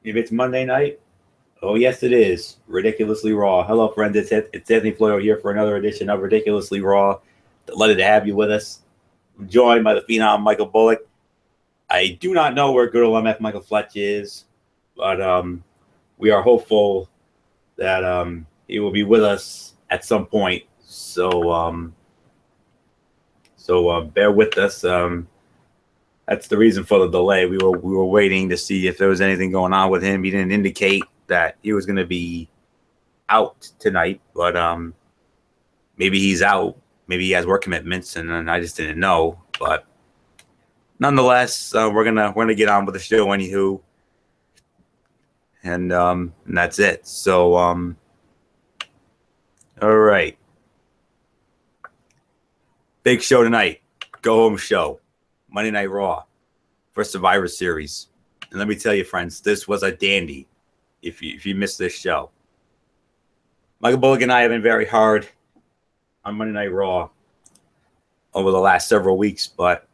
If it's Monday night, oh yes, it is ridiculously raw. Hello, friends. It's Anthony Florio here for another edition of Ridiculously Raw. Delighted to have you with us. I'm joined by the phenom Michael Bullock. I do not know where good old MF Michael Fletch is, but we are hopeful that he will be with us at some point. So bear with us. That's the reason for the delay. We were waiting to see if there was anything going on with him. He didn't indicate that he was going to be out tonight, but maybe he's out. Maybe he has work commitments, and I just didn't know. But nonetheless, we're gonna get on with the show anywho, and that's it. So all right, big show tonight. Go home show, Monday Night Raw for Survivor Series. And let me tell you, friends, this was a dandy. If you missed this show, Michael Bullock and I have been very hard on Monday Night Raw over the last several weeks, but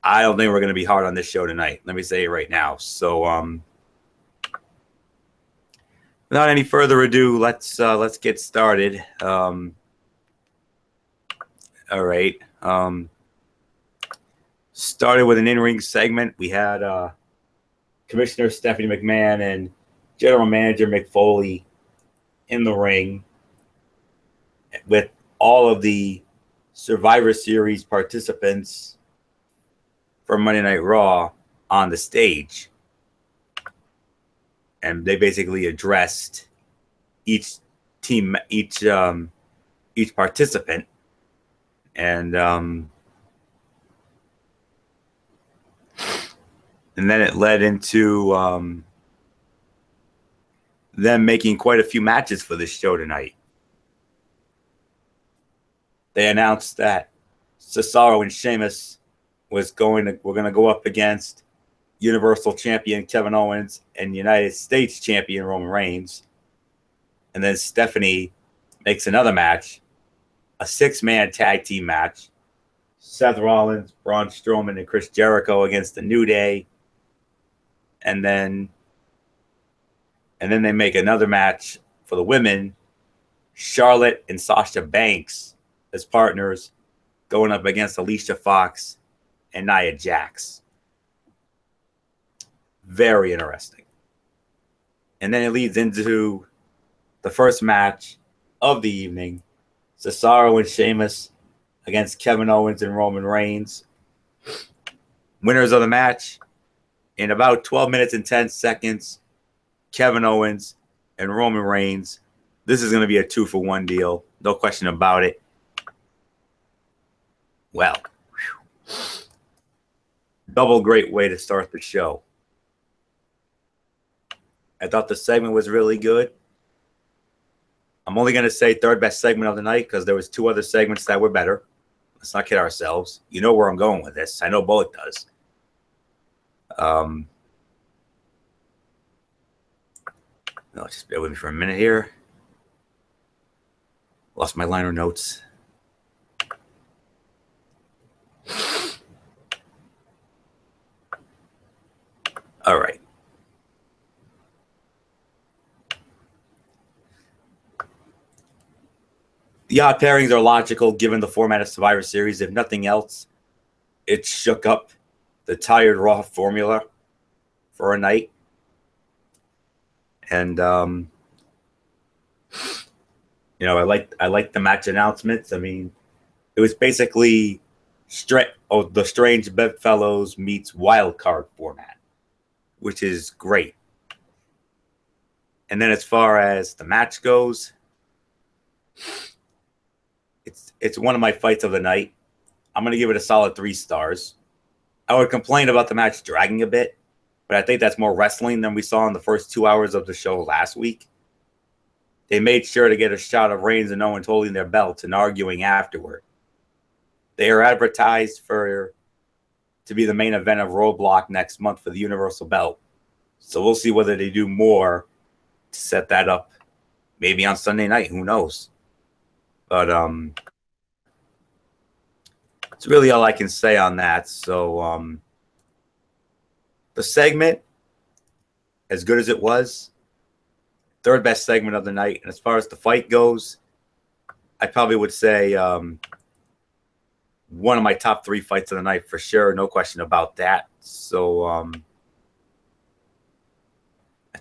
I don't think we're going to be hard on this show tonight. Let me say it right now. So, without any further ado, let's get started. All right. Started with an in-ring segment. We had Commissioner Stephanie McMahon and General Manager Mick Foley in the ring with all of the Survivor Series participants from Monday Night Raw on the stage. And they basically addressed each team, each participant. And then it led into them making quite a few matches for this show tonight. They announced that Cesaro and Sheamus were going to go up against Universal Champion Kevin Owens and United States Champion Roman Reigns. And then Stephanie makes another match, a 6-man tag team match. Seth Rollins, Braun Strowman, and Chris Jericho against the New Day. And then they make another match for the women, Charlotte and Sasha Banks as partners, going up against Alicia Fox and Nia Jax. Very interesting. And then it leads into the first match of the evening, Cesaro and Sheamus against Kevin Owens and Roman Reigns. Winners of the match, in about 12 minutes and 10 seconds, Kevin Owens and Roman Reigns. This is going to be a 2-for-1 deal. No question about it. Well, double great way to start the show. I thought the segment was really good. I'm only going to say third best segment of the night because there was 2 other segments that were better. Let's not kid ourselves. You know where I'm going with this. I know Bullock does. No, just bear with me for a minute here. Lost my liner notes. All right. The odd pairings are logical given the format of Survivor Series. If nothing else, it shook up the tired Raw formula for a night. And I like the match announcements. I mean, it was basically the Strange Bedfellows meets Wildcard format, which is great. And then as far as the match goes, it's one of my fights of the night. I'm going to give it a solid 3 stars. I would complain about the match dragging a bit, but I think that's more wrestling than we saw in the first 2 hours of the show last week. They made sure to get a shot of Reigns and Owens holding their belts and arguing afterward. They are advertised to be the main event of Roadblock next month for the Universal Belt. So we'll see whether they do more to set that up. Maybe on Sunday night, who knows? But that's really all I can say on that. So the segment, as good as it was, third best segment of the night. And as far as the fight goes, I probably would say one of my top 3 fights of the night for sure. No question about that. So I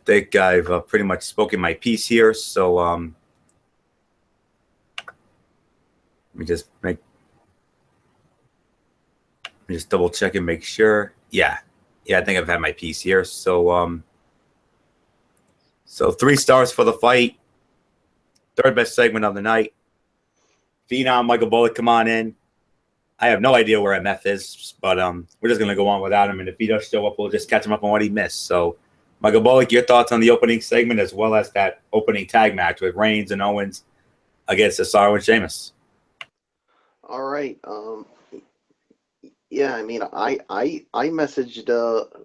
think I've pretty much spoken my piece here. So let me just double check and make sure. Yeah, I think I've had my piece here. So 3 stars for the fight. Third best segment of the night. Phenom Michael Bullock, come on in. I have no idea where MF is, but we're just gonna go on without him. And if he does show up, we'll just catch him up on what he missed. So, Michael Bullock, your thoughts on the opening segment as well as that opening tag match with Reigns and Owens against Cesaro and Sheamus. All right. Yeah, I mean, I messaged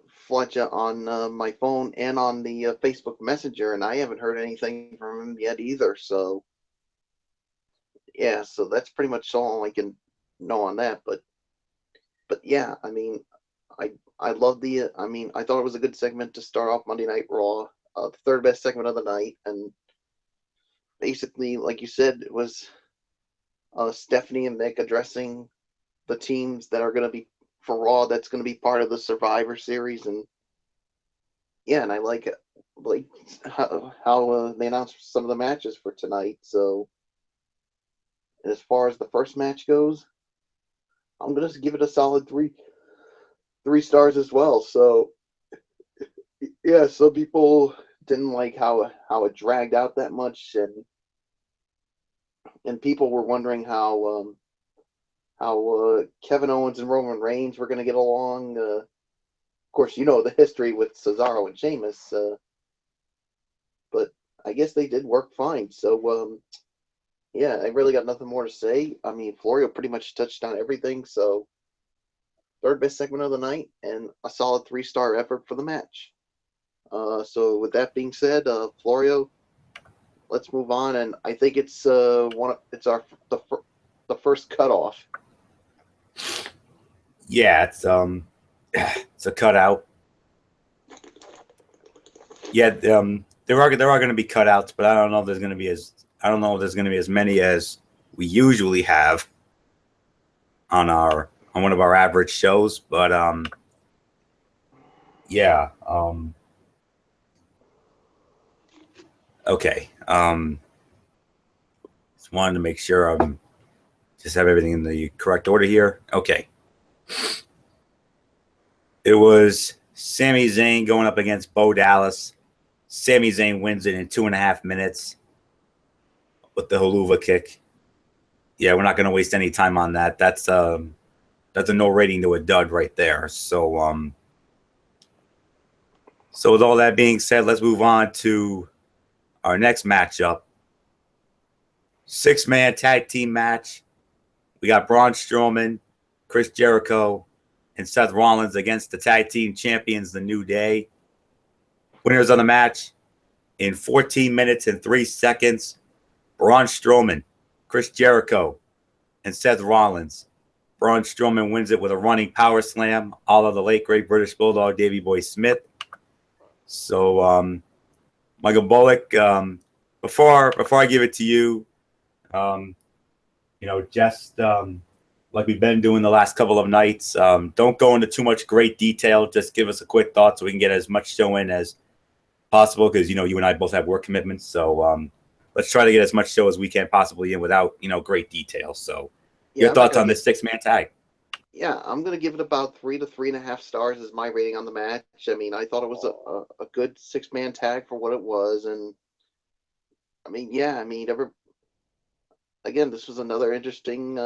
Fletcher on my phone and on the Facebook Messenger, and I haven't heard anything from him yet either. So, yeah, so that's pretty much all I can know on that. But yeah, I mean, I love the. I mean, I thought it was a good segment to start off Monday Night Raw, the third best segment of the night, and basically, like you said, it was Stephanie and Mick addressing the teams that are going to be for Raw. That's going to be part of the Survivor Series, and yeah, and I like how they announced some of the matches for tonight. So as far as the first match goes, I'm going to give it a solid three stars as well. So yeah, some people didn't like how it dragged out that much, and people were wondering how Kevin Owens and Roman Reigns were going to get along. Of course, you know the history with Cesaro and Sheamus, but I guess they did work fine. So yeah, I really got nothing more to say. I mean, Florio pretty much touched on everything. So third best segment of the night and a solid 3-star effort for the match. So with that being said, Florio, let's move on, and I think it's the first cutoff. Yeah, it's a cutout. Yeah, there are going to be cutouts, but I don't know if there's going to be as many as we usually have on one of our average shows. But yeah, okay. Just wanted to make sure just have everything in the correct order here. Okay. It was Sami Zayn going up against Bo Dallas. Sami Zayn wins it in 2.5 minutes with the Helluva Kick. Yeah, we're not going to waste any time on that. That's a no rating to a dud right there. So with all that being said, let's move on to our next matchup. 6-man tag team match. We got Braun Strowman, Chris Jericho, and Seth Rollins against the tag team champions, The New Day. Winners of the match in 14 minutes and 3 seconds, Braun Strowman, Chris Jericho, and Seth Rollins. Braun Strowman wins it with a running power slam, all of the late great British Bulldog Davey Boy Smith. So, Michael Bullock, before I give it to you, just like we've been doing the last couple of nights, don't go into too much great detail. Just give us a quick thought so we can get as much show in as possible, because you and I both have work commitments. So let's try to get as much show as we can possibly in without great detail. So your thoughts on this 6-man tag? Yeah, I'm going to give it about 3 to 3.5 stars as my rating on the match. I mean, I thought it was a good 6-man tag for what it was. And I mean, yeah, again, this was another interesting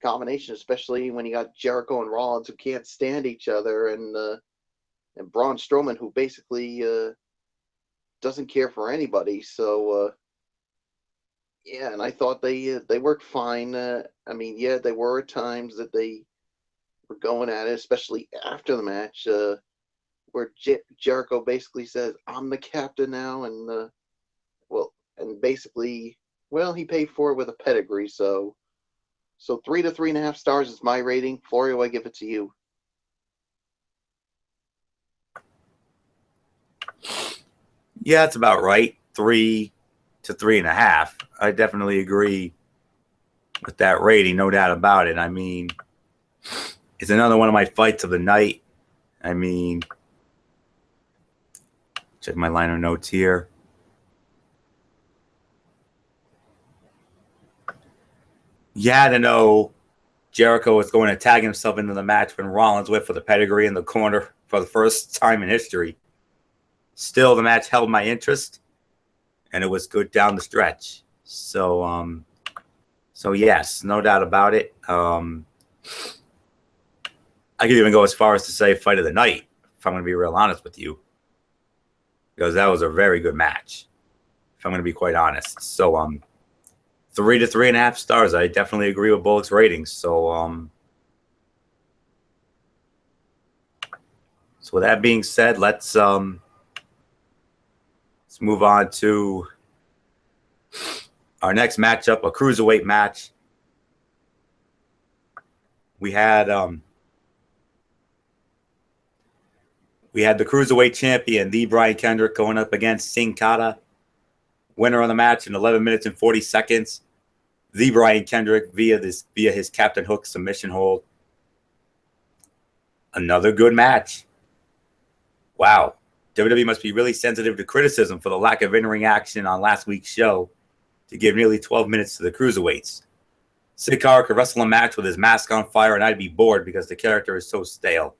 combination, especially when you got Jericho and Rollins, who can't stand each other, and Braun Strowman, who basically doesn't care for anybody. So yeah, and I thought they worked fine. I mean, yeah, there were times that they were going at it, especially after the match, where Jericho basically says, "I'm the captain now," and basically, well, he paid for it with a pedigree. So 3 to 3.5 stars is my rating. Florio, I give it to you. Yeah, that's about right. 3 to 3.5. I definitely agree with that rating, no doubt about it. I mean, it's another one of my fights of the night. I mean, check my liner notes here. You had to know Jericho was going to tag himself into the match when Rollins went for the pedigree in the corner for the first time in history. Still, the match held my interest, and it was good down the stretch. So yes, no doubt about it. I could even go as far as to say fight of the night, if I'm going to be real honest with you, because that was a very good match, if I'm going to be quite honest. So 3 to 3.5 stars. I definitely agree with Bullock's ratings. So with that being said, let's move on to our next matchup, a cruiserweight match. We had the cruiserweight champion, the Brian Kendrick, going up against Sin Cara. Winner of the match in 11 minutes and 40 seconds. The Brian Kendrick via his Captain Hook submission hold. Another good match. Wow. WWE must be really sensitive to criticism for the lack of in-ring action on last week's show to give nearly 12 minutes to the cruiserweights. Sin Cara could wrestle a match with his mask on fire, and I'd be bored because the character is so stale.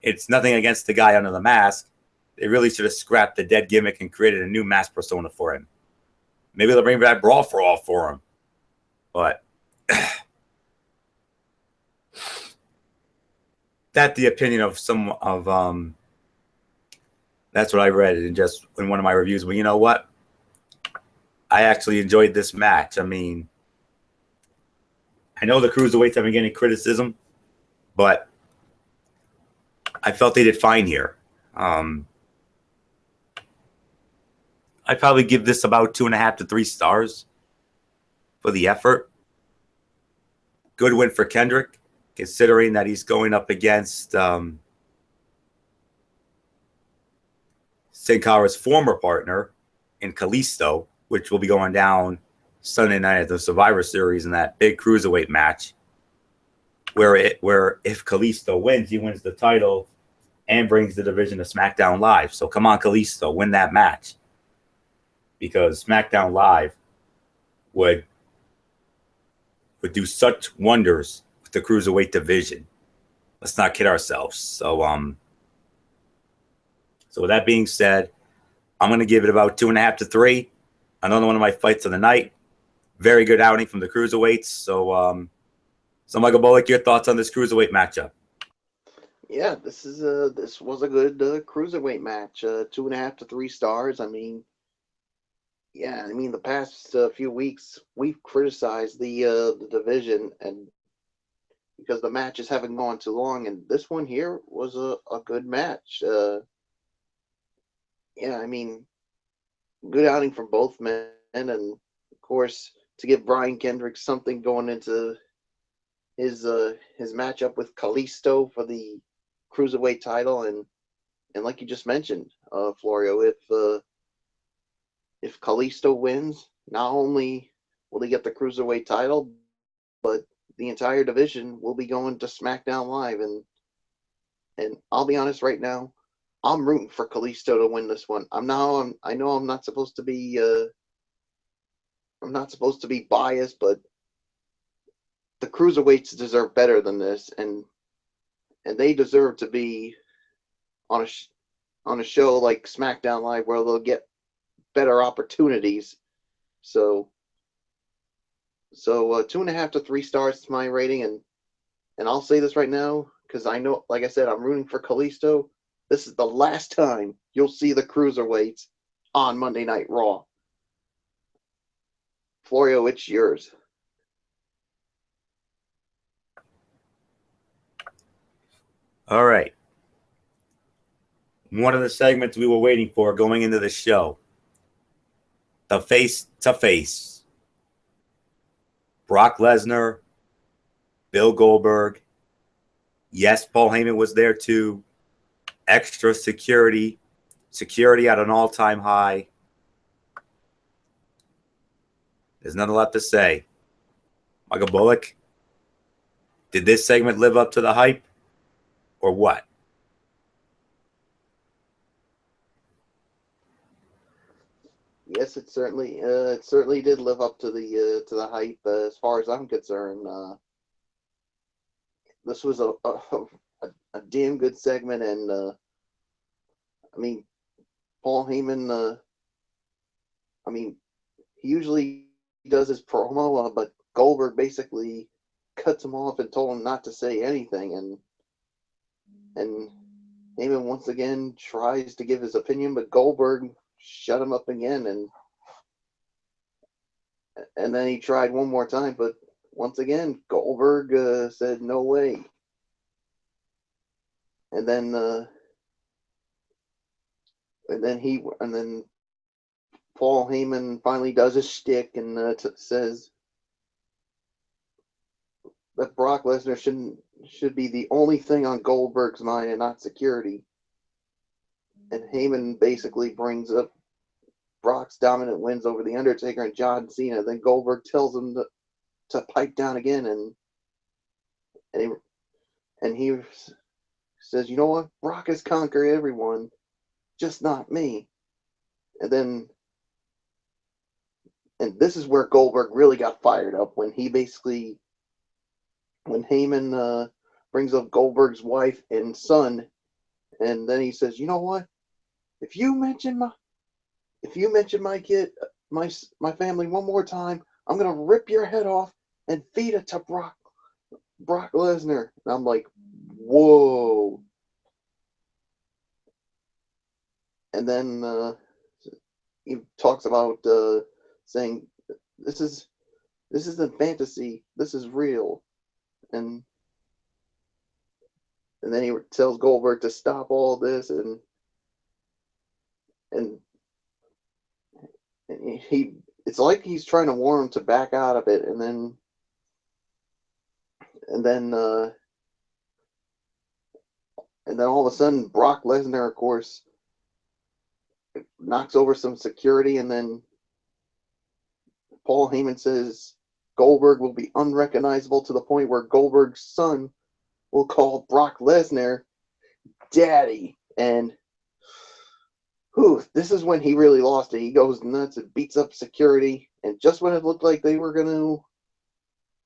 It's nothing against the guy under the mask. They really should have scrapped the dead gimmick and created a new mask persona for him. Maybe they'll bring back Brawl for All for him. But that's the opinion of that's what I read in one of my reviews. But you know what? I actually enjoyed this match. I mean, I know the cruiserweights have been getting criticism, but I felt they did fine here. I'd probably give this about 2.5 to 3 stars for the effort. Good win for Kendrick, considering that he's going up against Sin Cara's former partner in Kalisto, which will be going down Sunday night at the Survivor Series in that big cruiserweight match, where if Kalisto wins, he wins the title and brings the division to SmackDown Live. So come on, Kalisto, win that match, because SmackDown Live would do such wonders with the cruiserweight division. Let's not kid ourselves. So with that being said, I'm going to give it about 2.5 to 3. Another one of my fights of the night. Very good outing from the cruiserweights. So Michael Bullock, your thoughts on this cruiserweight matchup? Yeah, this was a good cruiserweight match. 2.5 to 3 stars. I mean, the past few weeks we've criticized the division, and because the matches haven't gone too long, and this one here was a good match. Good outing from both men, and of course to give Brian Kendrick something going into his matchup with Kalisto for the cruiserweight title, and like you just mentioned, Florio, if Kalisto wins, not only will he get the cruiserweight title, but the entire division will be going to SmackDown Live, and I'll be honest right now, I'm rooting for Kalisto to win this one. I know I'm not supposed to be biased, but the cruiserweights deserve better than this, and they deserve to be on a show like SmackDown Live where they'll get better opportunities. So 2.5 to 3 stars is my rating, and I'll say this right now because I know, like I said, I'm rooting for Kalisto. This is the last time you'll see the cruiserweights on Monday Night Raw. Florio, it's yours. All right. One of the segments we were waiting for going into the show. The face to face. Brock Lesnar, Bill Goldberg. Yes, Paul Heyman was there too. Extra security Security at an all-time high. There's nothing left to say. Michael Bullock, did this segment live up to the hype or what? Yes, it certainly did live up to the hype. As far as I'm concerned, this was a damn good segment, and I mean, Paul Heyman. I mean, he usually does his promo, but Goldberg basically cuts him off and told him not to say anything, and Heyman once again tries to give his opinion, but Goldberg shut him up again, and then he tried one more time, but once again Goldberg said no way, and then Paul Heyman finally does his shtick and says that Brock Lesnar should be the only thing on Goldberg's mind and not security. And Heyman basically brings up Brock's dominant wins over The Undertaker and John Cena. Then Goldberg tells him to pipe down again, and he says, "You know what? Brock has conquered everyone, just not me." And this is where Goldberg really got fired up when Heyman brings up Goldberg's wife and son, and then he says, "You know what? If you mention my kid, my family one more time, I'm gonna rip your head off and feed it to Brock Lesnar." And I'm like, whoa. And then he talks about saying, "This isn't fantasy. This is real." And then he tells Goldberg to stop all this, and it's like he's trying to warn him to back out of it, and then all of a sudden Brock Lesnar, of course, knocks over some security, and then Paul Heyman says Goldberg will be unrecognizable to the point where Goldberg's son will call Brock Lesnar Daddy. And this is when he really lost it. He goes nuts and beats up security. And just when it looked like they were going to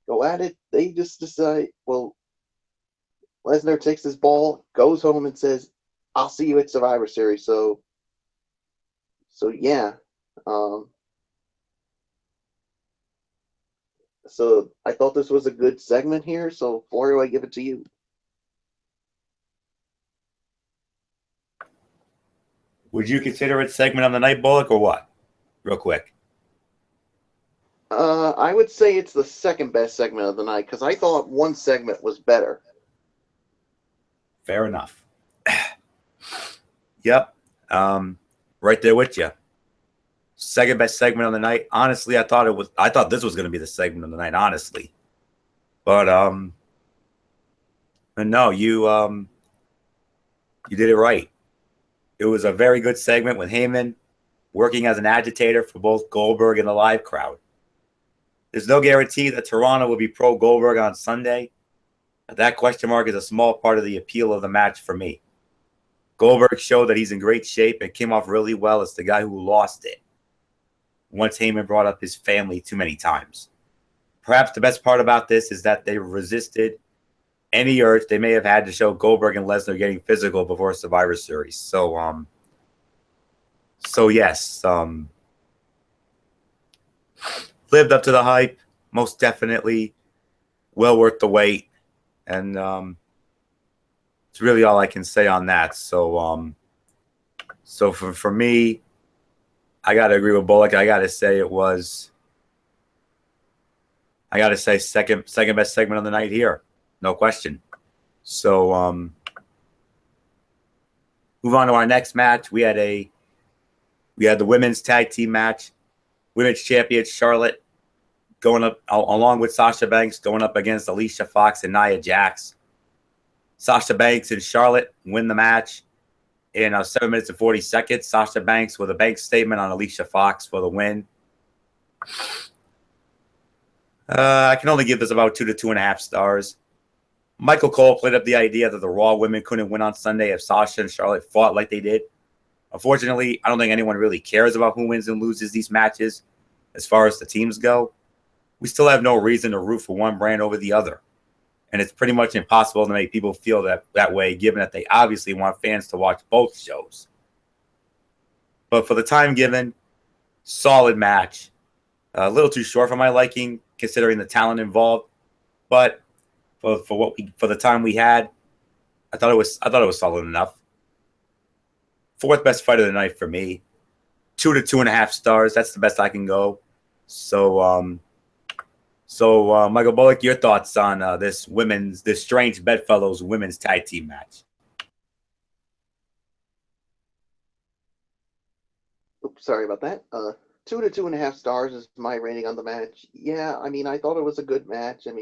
go at it, they just decide, well, Lesnar takes his ball, goes home, and says, "I'll see you at Survivor Series." So yeah. So I thought this was a good segment here. So Florio, I give it to you. Would you consider it segment of the night, Bullock, or what? Real quick. I would say it's the second best segment of the night because I thought one segment was better. Fair enough. Yep. Right there with you. Second best segment of the night. Honestly, I thought this was going to be the segment of the night, honestly. But no, you did it right. It was a very good segment with Heyman working as an agitator for both Goldberg and the live crowd. There's no guarantee that Toronto will be pro Goldberg on Sunday. That question mark is a small part of the appeal of the match for me. Goldberg showed that he's in great shape and came off really well as the guy who lost it once Heyman brought up his family too many times. Perhaps the best part about this is that they resisted any urge they may have had to show Goldberg and Lesnar getting physical before Survivor Series. So yes, lived up to the hype, most definitely, well worth the wait, and it's really all I can say on that. So for me, I got to agree with Bullock. I got to say second best segment of the night here. No question. So move on to our next match. We had the women's tag team match. Women's champion Charlotte going up along with Sasha Banks going up against Alicia Fox and Nia Jax. Sasha Banks and Charlotte win the match. in 7 minutes and 40 seconds. Sasha Banks with a bank statement on Alicia Fox for the win. I can only give this about 2 to 2.5 stars. Michael Cole played up the idea that the Raw women couldn't win on Sunday if Sasha and Charlotte fought like they did. Unfortunately, I don't think anyone really cares about who wins and loses these matches as far as the teams go. We still have no reason to root for one brand over the other. And it's pretty much impossible to make people feel that way, given that they obviously want fans to watch both shows. But for the time given, solid match. A little too short for my liking, considering the talent involved. But for the time we had, I thought it was solid enough. Fourth best fight of the night for me. 2 to 2.5 stars. That's the best I can go. So Michael Bullock, your thoughts on this Strange Bedfellows women's tag team match? Oops, sorry about that. 2 to 2.5 stars is my rating on the match. Yeah, I mean, I thought it was a good match. I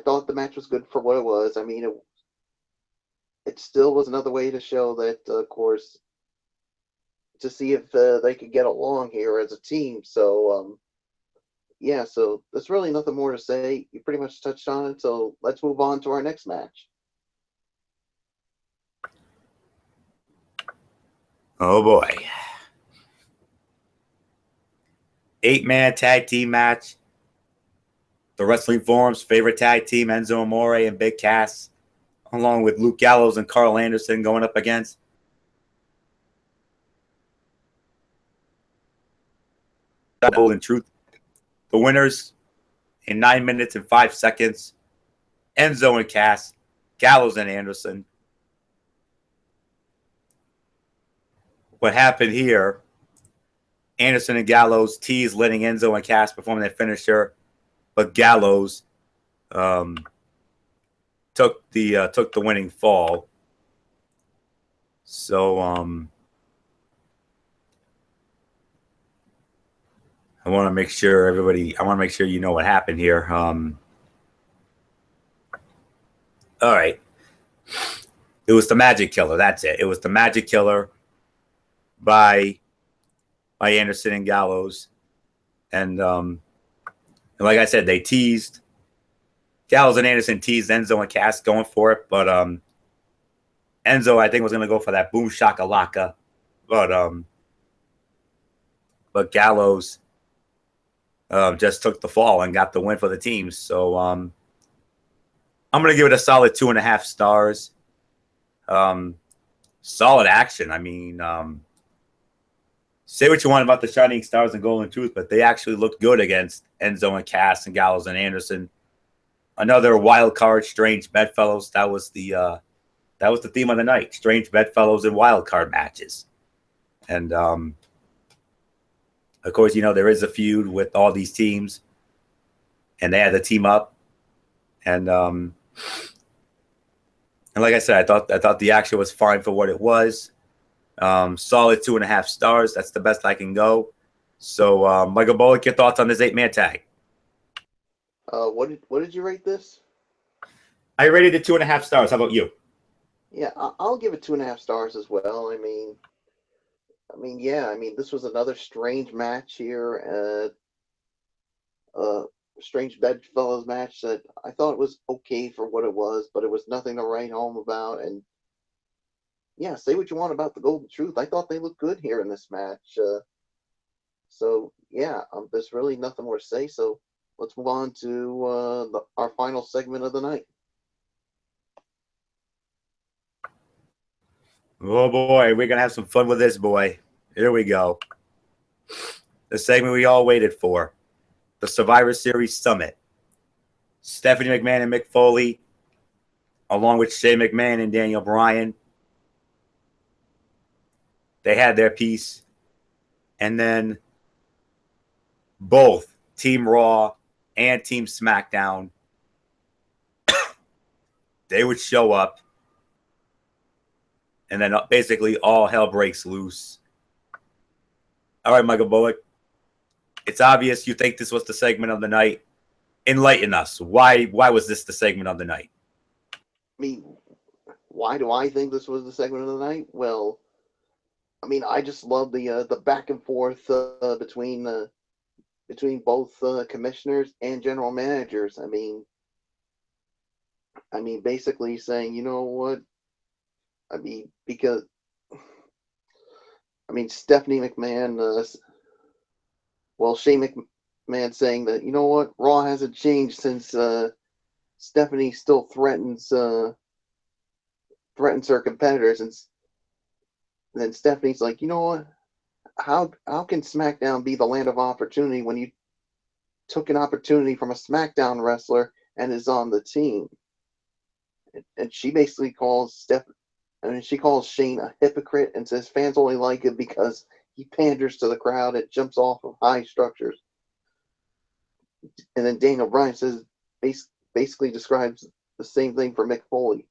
thought the match was good for what it was. I mean, it still was another way to show that, of course, to see if they could get along here as a team. So, yeah, so there's really nothing more to say. You pretty much touched on it. So let's move on to our next match. Oh boy. 8-man tag team match. The Wrestling Forum's favorite tag team, Enzo Amore and Big Cass, along with Luke Gallows and Carl Anderson going up against Golden Truth. The winners in 9 minutes and 5 seconds, Enzo and Cass, Gallows and Anderson. What happened here, Anderson and Gallows teased letting Enzo and Cass perform their finisher, but Gallows took the winning fall. So I want to make sure you know what happened here. All right. It was the Magic Killer. That's it. It was the Magic Killer by Anderson and Gallows. And like I said, they teased. Gallows and Anderson teased Enzo and Cass going for it. But Enzo, I think, was going to go for that boom shakalaka. But Gallows just took the fall and got the win for the team. So I'm going to give it a solid 2.5 stars. Solid action. I mean, say what you want about the Shining Stars and Golden Truth, but they actually looked good against Enzo and Cass and Gallows and Anderson. Another wild card, Strange Bedfellows. That was the theme of the night: Strange Bedfellows and wild card matches. And of course, there is a feud with all these teams, and they had to team up. And like I said, I thought the action was fine for what it was. Solid 2.5 stars. That's the best I can go. So, Michael Bullock, your thoughts on this 8-man tag? What did you rate this? I rated it 2.5 stars. How about you? Yeah, I'll give it 2.5 stars as well. This was another strange match here. Strange Bedfellows match that I thought was okay for what it was, but it was nothing to write home about. And yeah, say what you want about the Golden Truth. I thought they looked good here in this match. So yeah, there's really nothing more to say. So let's move on to our final segment of the night. Oh boy, we're gonna have some fun with this, boy. Here we go. The segment we all waited for. The Survivor Series Summit. Stephanie McMahon and Mick Foley, along with Shane McMahon and Daniel Bryan. They had their piece. And then both Team Raw and Team SmackDown, they would show up. And then basically all hell breaks loose. All right, Michael Bullock. It's obvious you think this was the segment of the night. Enlighten us. Why was this the segment of the night? I mean, why do I think this was the segment of the night? Well, I mean, I just love the back and forth between both commissioners and general managers. I mean, basically saying, you know what? I mean, because I mean, Stephanie McMahon, Shane McMahon saying that, you know what, Raw hasn't changed since Stephanie still threatens her competitors, and then Stephanie's like, you know what, how can SmackDown be the land of opportunity when you took an opportunity from a SmackDown wrestler and is on the team? And she basically calls she calls Shane a hypocrite and says fans only like it because he panders to the crowd and jumps off of high structures. And then Daniel Bryan says, basically describes the same thing for Mick Foley.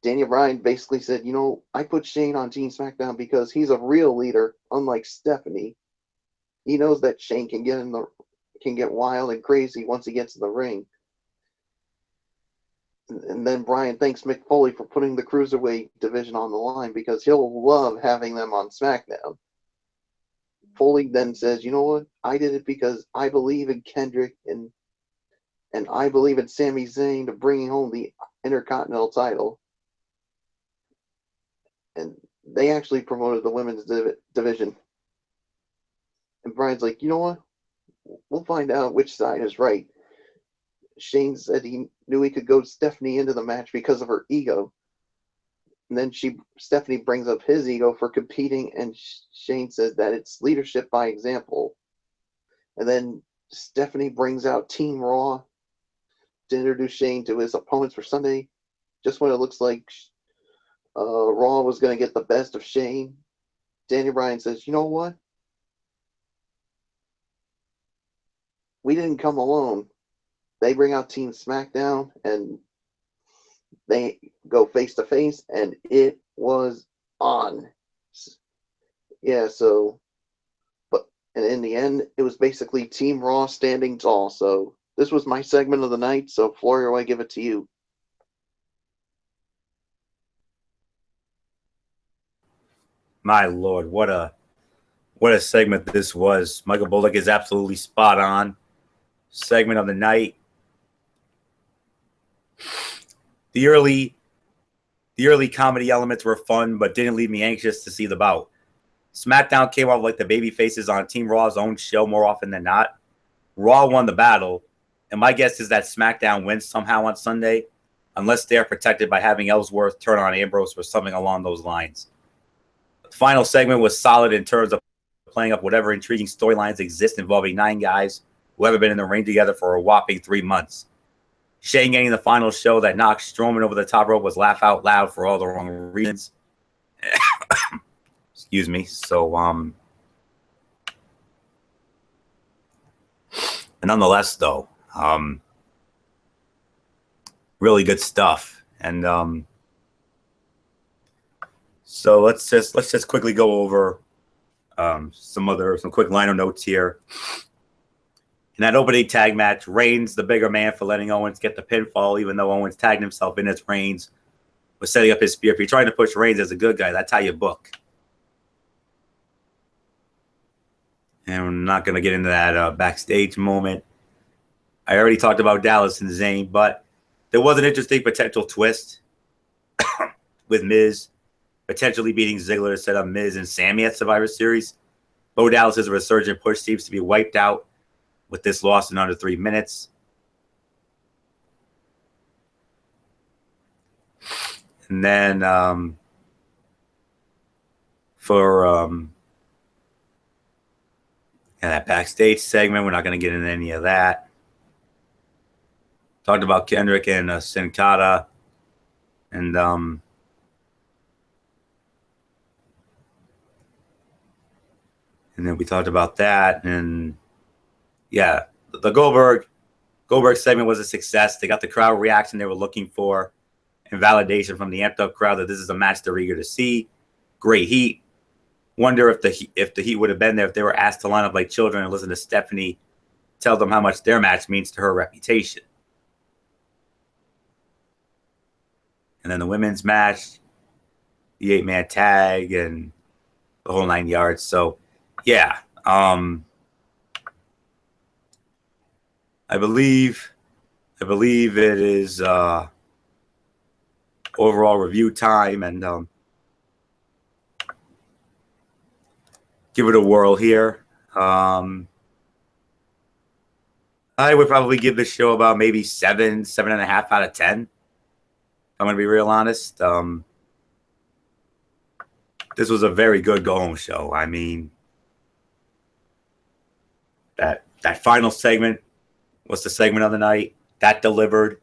Daniel Bryan basically said, you know, I put Shane on Team SmackDown because he's a real leader, unlike Stephanie. He knows that Shane can get wild and crazy once he gets in the ring. And then Bryan thanks Mick Foley for putting the Cruiserweight division on the line because he'll love having them on SmackDown. Foley then says, you know what? I did it because I believe in Kendrick and I believe in Sami Zayn to bringing home the Intercontinental title. And they actually promoted the women's division. And Bryan's like, you know what? We'll find out which side is right. Shane said he knew he could go Stephanie into the match because of her ego. And then Stephanie brings up his ego for competing, and Shane says that it's leadership by example. And then Stephanie brings out Team Raw to introduce Shane to his opponents for Sunday. Just when it looks like Raw was going to get the best of Shane, Daniel Bryan says, you know what? We didn't come alone. They bring out Team SmackDown, and they go face to face, and it was on. Yeah, and in the end, it was basically Team Raw standing tall. So this was my segment of the night. So Florio, I give it to you. My Lord, what a segment this was. Michael Bullock is absolutely spot on. Segment of the night. The early comedy elements were fun, but didn't leave me anxious to see the bout. SmackDown came off like the baby faces on Team Raw's own show more often than not. Raw won the battle, and my guess is that SmackDown wins somehow on Sunday, unless they are protected by having Ellsworth turn on Ambrose or something along those lines. The final segment was solid in terms of playing up whatever intriguing storylines exist involving 9 guys who haven't been in the ring together for a whopping 3 months. Shane getting the final show that knocked Strowman over the top rope was laugh out loud for all the wrong reasons. Excuse me. So, nonetheless, though, really good stuff. And so let's just quickly go over some quick liner notes here. In that opening tag match, Reigns, the bigger man, for letting Owens get the pinfall, even though Owens tagged himself in as Reigns was setting up his spear. If you're trying to push Reigns as a good guy, that's how you book. And we're not going to get into that backstage moment. I already talked about Dallas and Zayn, but there was an interesting potential twist with Miz potentially beating Ziggler to set up Miz and Sammy at Survivor Series. Bo Dallas's resurgent push seems to be wiped out with this loss in under 3 minutes. And then that backstage segment, we're not going to get into any of that. Talked about Kendrick and Sin Cara. And then we talked about that. And yeah, the Goldberg segment was a success. They got the crowd reaction they were looking for and validation from the amped up crowd that this is a match they're eager to see. Great heat. Wonder if the heat would have been there if they were asked to line up like children and listen to Stephanie tell them how much their match means to her reputation. and then the women's match, the 8-man tag, and the whole 9 yards. So, yeah, I believe it is overall review time, and give it a whirl here. I would probably give this show about maybe 7.5 out of 10. I'm going to be real honest. This was a very good go-home show. I mean, that final segment was the segment of the night. That delivered.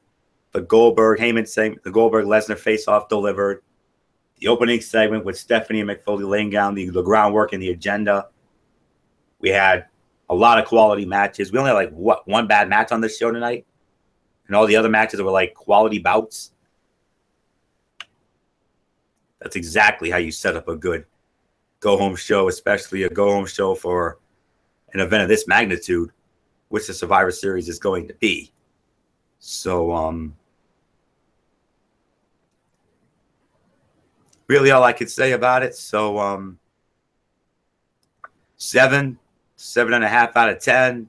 The Goldberg-Heyman segment, the Goldberg-Lesnar face-off delivered. The opening segment with Stephanie and McFoley laying down the groundwork and the agenda. We had a lot of quality matches. We only had one bad match on this show tonight, and all the other matches were like quality bouts. That's exactly how you set up a good go-home show, especially a go-home show for an event of this magnitude, which the Survivor Series is going to be. So, really all I could say about it. So, 7.5 out of 10.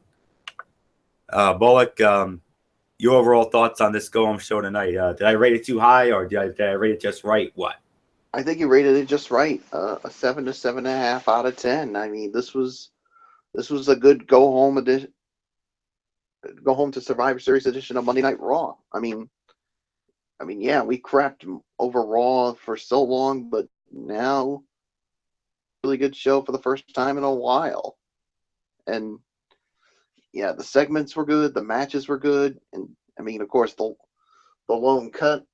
Bullock, your overall thoughts on this go-home show tonight? Did I rate it too high, or did I rate it just right? What? I think you rated it just right. A 7 to 7.5 out of 10. I mean, this was a good go home edition. Go home to Survivor Series edition of Monday Night Raw. I mean, yeah, we crapped over Raw for so long, but now really good show for the first time in a while. And yeah, the segments were good, the matches were good, and I mean, of course, the lone cutout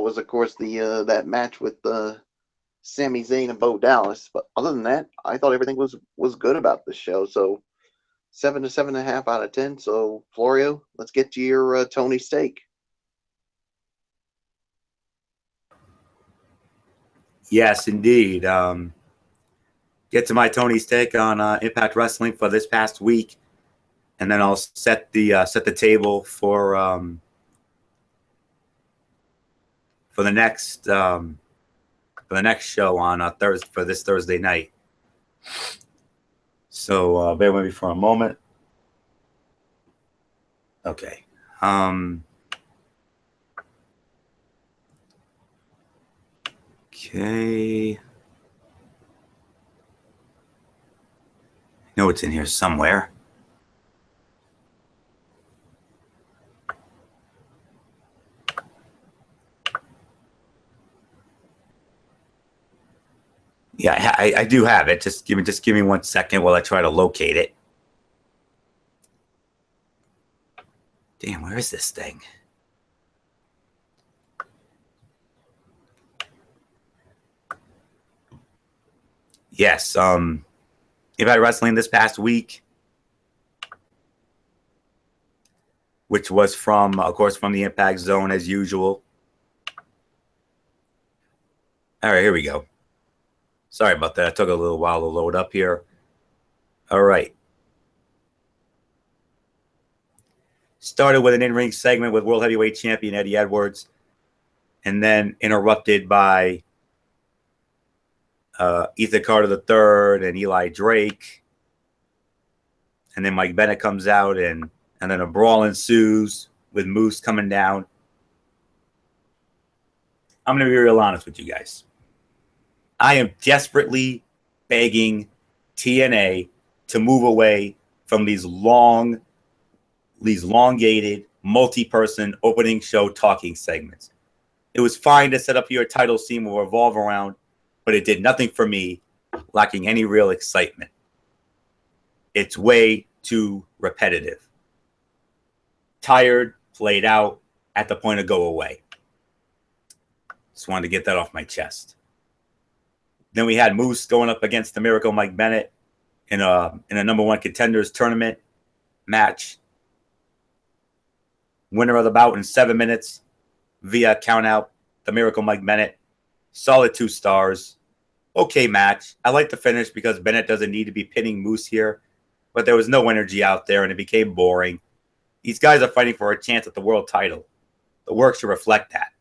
was, of course, the that match with Sami Zayn and Bo Dallas. But other than that, I thought everything was good about the show. So 7 to 7.5 out of 10. So Florio, let's get to your Tony Steak. Yes, indeed. Get to my Tony's take on Impact Wrestling for this past week, and then I'll set the table for the next show on Thursday, for this Thursday night. So bear with me for a moment. Okay. Okay. I know it's in here somewhere. Yeah, I do have it. Just give me 1 second while I try to locate it. Damn, where is this thing? Yes, Impact Wrestling this past week, which was of course, from the Impact Zone as usual. All right, here we go. Sorry about that. It took a little while to load up here. All right. Started with an in-ring segment with World Heavyweight Champion Eddie Edwards, and then interrupted by Ethan Carter III and Eli Drake. And then Mike Bennett comes out, and then a brawl ensues with Moose coming down. I'm going to be real honest with you guys. I am desperately begging TNA to move away from these elongated, multi-person opening show talking segments. It was fine to set up your title scene will revolve around, but it did nothing for me, lacking any real excitement. It's way too repetitive. Tired, played out, at the point of go away. Just wanted to get that off my chest. Then we had Moose going up against the Miracle Mike Bennett in a number one contenders tournament match. Winner of the bout in 7 minutes via countout, the Miracle Mike Bennett. Solid 2 stars. Okay match. I like the finish because Bennett doesn't need to be pinning Moose here, but there was no energy out there and it became boring. These guys are fighting for a chance at the world title. The work should reflect that.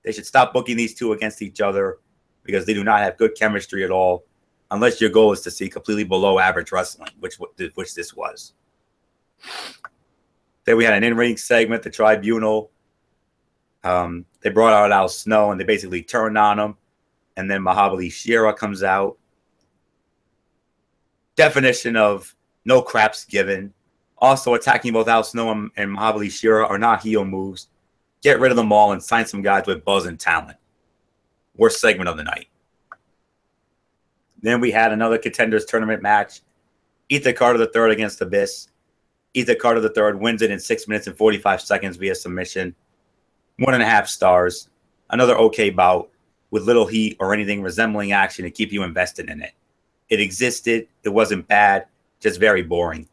They should stop booking these two against each other because they do not have good chemistry at all, unless your goal is to see completely below average wrestling, which this was. Then we had an in-ring segment, the Tribunal. They brought out Al Snow, and they basically turned on him. And then Mahabali Shera comes out. Definition of no craps given. Also, attacking both Al Snow and Mahabali Shera are not heel moves. Get rid of them all and sign some guys with buzz and talent. Worst segment of the night. Then we had another Contenders Tournament match. Ethan Carter III against Abyss. Ethan Carter III wins it in 6 minutes and 45 seconds via submission. 1.5 stars. Another okay bout with little heat or anything resembling action to keep you invested in it. It existed. It wasn't bad. Just very boring.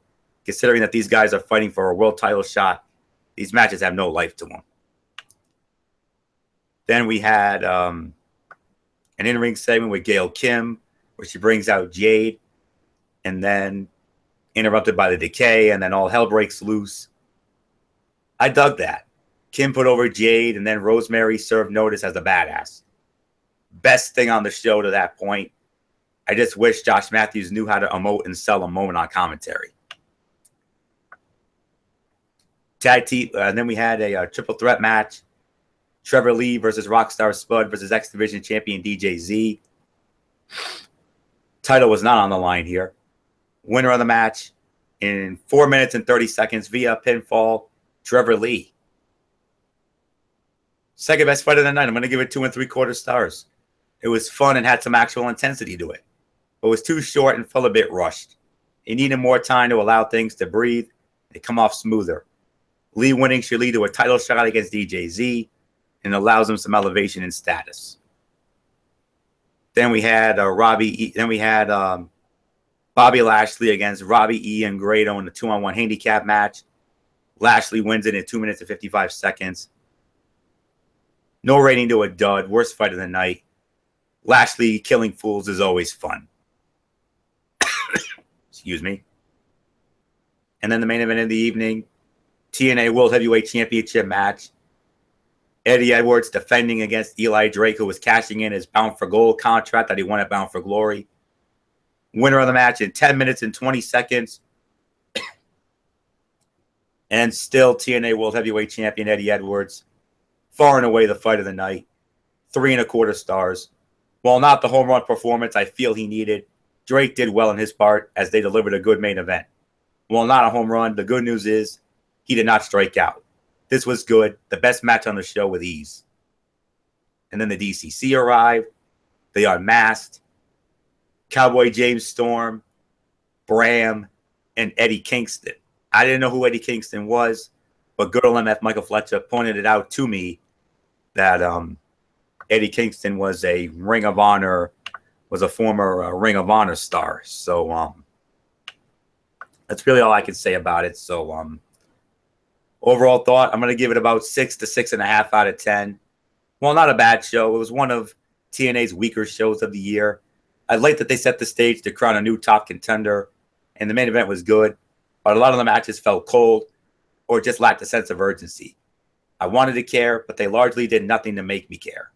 Considering that these guys are fighting for a world title shot, these matches have no life to them. Then we had an in-ring segment with Gail Kim, where she brings out Jade, and then interrupted by the Decay, and then all hell breaks loose. I dug that. Kim put over Jade, and then Rosemary served notice as a badass. Best thing on the show to that point. I just wish Josh Matthews knew how to emote and sell a moment on commentary. Tag team, and then we had a triple threat match. Trevor Lee versus Rockstar Spud versus X Division champion DJZ. Title was not on the line here. Winner of the match in 4 minutes and 30 seconds via pinfall, Trevor Lee. Second best fight of the night. I'm going to give it 2 3/4 stars. It was fun and had some actual intensity to it. But it was too short and felt a bit rushed. It needed more time to allow things to breathe and come off smoother. Lee winning should lead to a title shot against DJZ and allows him some elevation in status. Then we had Bobby Lashley against Robbie E. and Grado in the 2-on-1 handicap match. Lashley wins it in 2 minutes and 55 seconds. No rating to a dud. Worst fight of the night. Lashley killing fools is always fun. Excuse me. And then the main event of the evening, TNA World Heavyweight Championship match. Eddie Edwards defending against Eli Drake, who was cashing in his Bound for Gold contract that he won at Bound for Glory. Winner of the match in 10 minutes and 20 seconds. And still TNA World Heavyweight Champion Eddie Edwards. Far and away the fight of the night. 3 1/4 stars. While not the home run performance I feel he needed, Drake did well in his part as they delivered a good main event. While not a home run, the good news is he did not strike out. This was good. The best match on the show with ease. And then the DCC arrived. They unmasked. Cowboy James Storm, Bram, and Eddie Kingston. I didn't know who Eddie Kingston was, but good old MF Michael Fletcher pointed it out to me that Eddie Kingston was a Ring of Honor, was a former Ring of Honor star. So that's really all I can say about it. So overall thought, I'm going to give it about 6 to 6.5 out of 10. Well, not a bad show. It was one of TNA's weaker shows of the year. I like that they set the stage to crown a new top contender, and the main event was good, but a lot of the matches felt cold or just lacked a sense of urgency. I wanted to care, but they largely did nothing to make me care.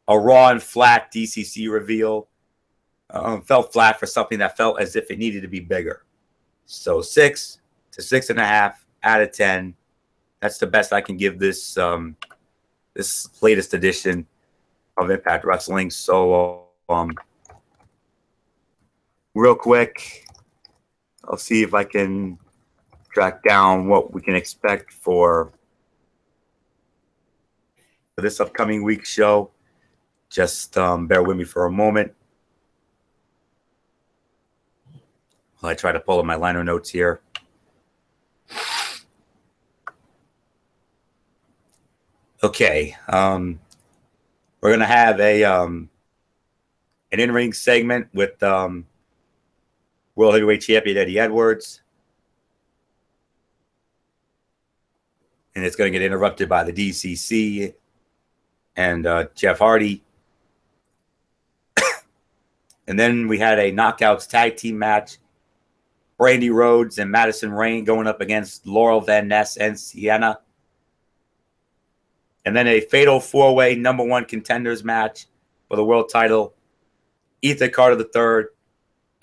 A raw and flat DCC reveal felt flat for something that felt as if it needed to be bigger. So 6 to 6.5 out of 10. That's the best I can give this this latest edition of Impact Wrestling. So real quick, I'll see if I can track down what we can expect for this upcoming week's show. Just bear with me for a moment while I try to pull up my liner notes here. Okay, we're gonna have an in-ring segment with World Heavyweight Champion Eddie Edwards, and it's gonna get interrupted by the DCC and Jeff Hardy. And then we had a Knockouts tag team match. Brandy Rhodes and Madison Rayne going up against Laurel Van Ness and Sienna. And then a fatal four-way number one contenders match for the world title. Ethan Carter III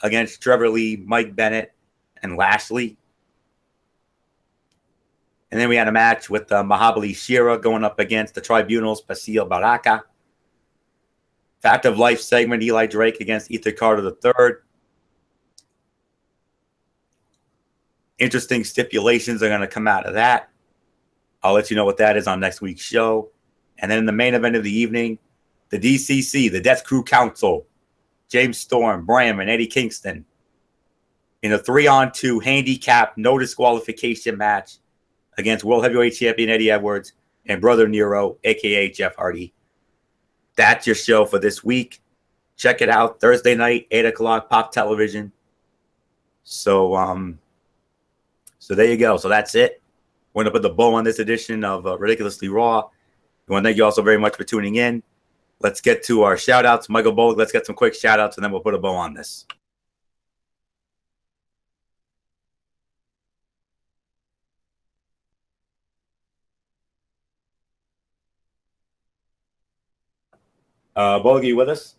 against Trevor Lee, Mike Bennett, and Lashley. And then we had a match with Mahabali Shera going up against the Tribunals, Basil Baraka. Fact of Life segment, Eli Drake against Ethan Carter III. Interesting stipulations are going to come out of that. I'll let you know what that is on next week's show. And then in the main event of the evening, the DCC, the Death Crew Council, James Storm, Bram, and Eddie Kingston in a 3-on-2 handicap, no disqualification match against World Heavyweight Champion Eddie Edwards and Brother Nero, a.k.a. Jeff Hardy. That's your show for this week. Check it out Thursday night, 8 o'clock, Pop Television. So there you go. So that's it. We're going to put the bow on this edition of Ridiculously Raw. I want to thank you all so very much for tuning in. Let's get to our shout-outs. Michael Bullock, let's get some quick shout-outs, and then we'll put a bow on this. Bullock, are you with us?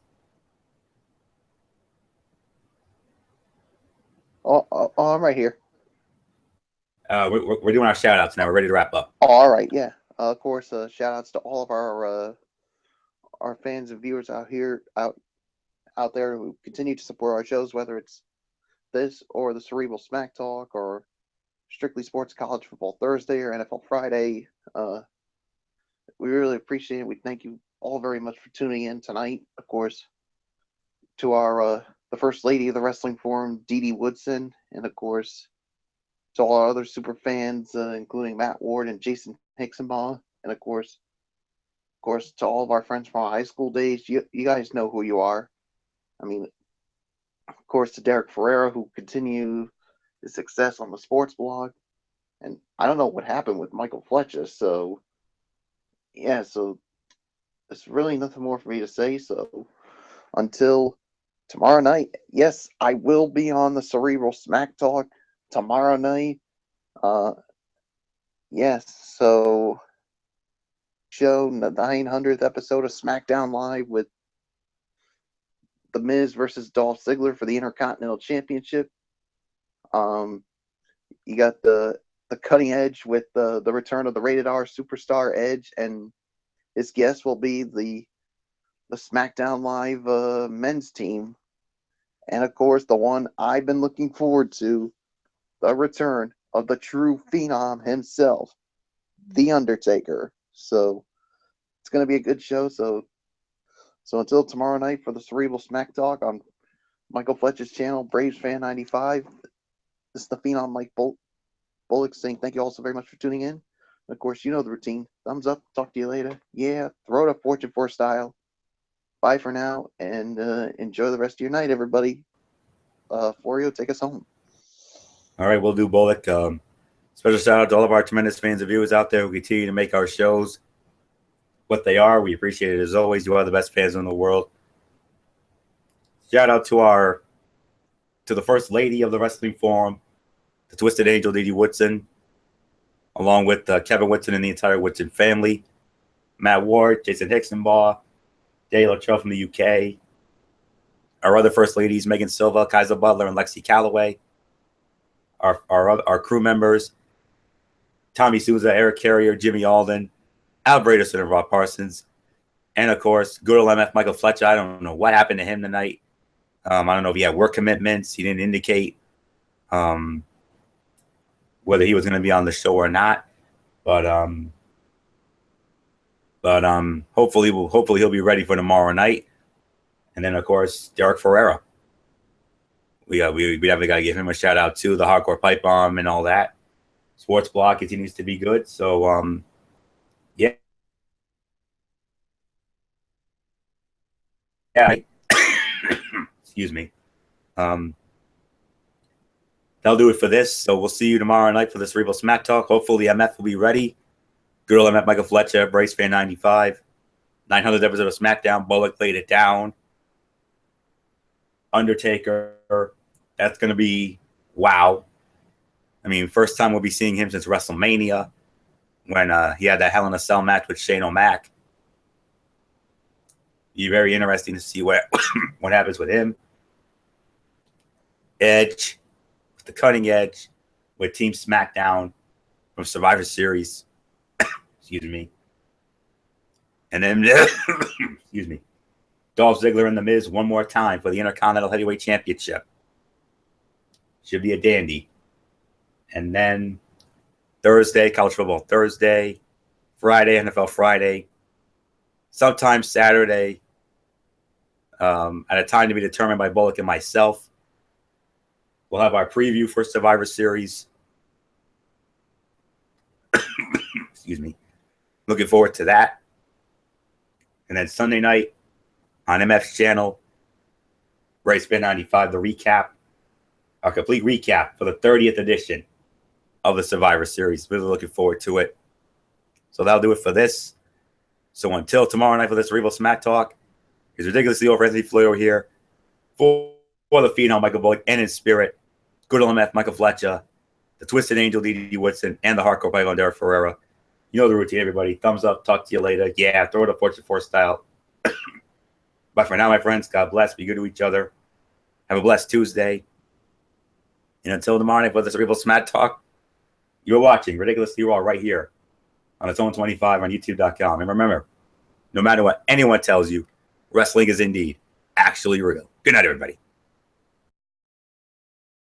I'm right here. We're doing our shout-outs now. We're ready to wrap up. All right, yeah. Of course, shout-outs to all of our fans and viewers out there who continue to support our shows, whether it's this or the Cerebral Smack Talk or Strictly Sports College Football Thursday or NFL Friday. We really appreciate it. We thank you all very much for tuning in tonight. Of course, to our the First Lady of the Wrestling Forum, Dee Dee Woodson, and of course to all our other super fans, including Matt Ward and Jason Hixenbaugh, and of course to all of our friends from our high school days. You guys know who you are. I mean, of course, to Derek Ferreira, who continue his success on the sports blog. And I don't know what happened with Michael Fletcher. So, yeah, so there's really nothing more for me to say. So until tomorrow night, yes, I will be on the Cerebral Smack Talk tomorrow night. Yes, so show the 900th episode of SmackDown Live with The Miz versus Dolph Ziggler for the Intercontinental Championship. You got the cutting edge with the return of the Rated R Superstar Edge, and his guest will be the SmackDown Live men's team. And of course, the one I've been looking forward to, the return of the true phenom himself, The Undertaker. So it's going to be a good show. So until tomorrow night for the Cerebral Smack Talk on Michael Fletcher's channel, Braves Fan 95, this is the phenom Mike Bullock saying thank you all so very much for tuning in. And of course, you know the routine. Thumbs up. Talk to you later. Yeah, throw it up Fortune 4 style. Bye for now, and enjoy the rest of your night, everybody. Florio, take us home. All right, we'll do, Bullock. Special shout out to all of our tremendous fans and viewers out there who continue to make our shows what they are. We appreciate it as always. You are the best fans in the world. Shout out to the First Lady of the Wrestling Forum, the Twisted Angel, Dee Dee Woodson, along with Kevin Woodson and the entire Woodson family, Matt Ward, Jason Hixenbaugh, Jay Luttrell from the UK, our other First Ladies, Megan Silva, Kaiser Butler, and Lexi Calloway, our crew members, Tommy Souza, Eric Carrier, Jimmy Alden, Al Braderson, and Rob Parsons, and of course, good old MF Michael Fletcher. I don't know what happened to him tonight. I don't know if he had work commitments. He didn't indicate whether he was going to be on the show or not. But hopefully he'll be ready for tomorrow night. And then of course, Derek Ferreira. We definitely got to give him a shout out too. The Hardcore Pipe Bomb and all that. Sports Blog continues to be good. So yeah. Excuse me. That'll do it for this. So we'll see you tomorrow night for the Cerebral Smack Talk. Hopefully MF will be ready. Good old MF Michael Fletcher, Brace Fan 95. 900th episode of SmackDown. Bullock laid it down. Undertaker. That's going to be wow. I mean, first time we'll be seeing him since WrestleMania. when he had that Hell in a Cell match with Shane O'Mac. Be very interesting to see what happens with him. Edge, with the cutting edge, with Team SmackDown from Survivor Series. Excuse me. And then, excuse me, Dolph Ziggler and The Miz one more time for the Intercontinental Heavyweight Championship. Should be a dandy. And then Thursday, College Football Thursday, Friday, NFL Friday, sometime Saturday, at a time to be determined by Bullock and myself. We'll have our preview for Survivor Series. Excuse me. Looking forward to that. And then Sunday night on MF's channel, Ray Spin 95, the recap, a complete recap for the 30th edition of the Survivor Series. Really looking forward to it. So that'll do it for this. So until tomorrow night for this Cerebral Smack Talk, it's ridiculously over Anthony Fleo here for the Phenom Michael Bullock and in spirit, good old MF Michael Fletcher, the Twisted Angel D.D. Woodson, and the Hardcore Python Derek Ferreira. You know the routine, everybody. Thumbs up. Talk to you later. Yeah, throw it up Fortune 4 style. But for now, my friends, God bless. Be good to each other. Have a blessed Tuesday. And until tomorrow night for the Cerebral Smack Talk, you're watching Ridiculously Raw right here on its own 25 on YouTube.com. And remember, no matter what anyone tells you, wrestling is indeed actually real. Good night, everybody.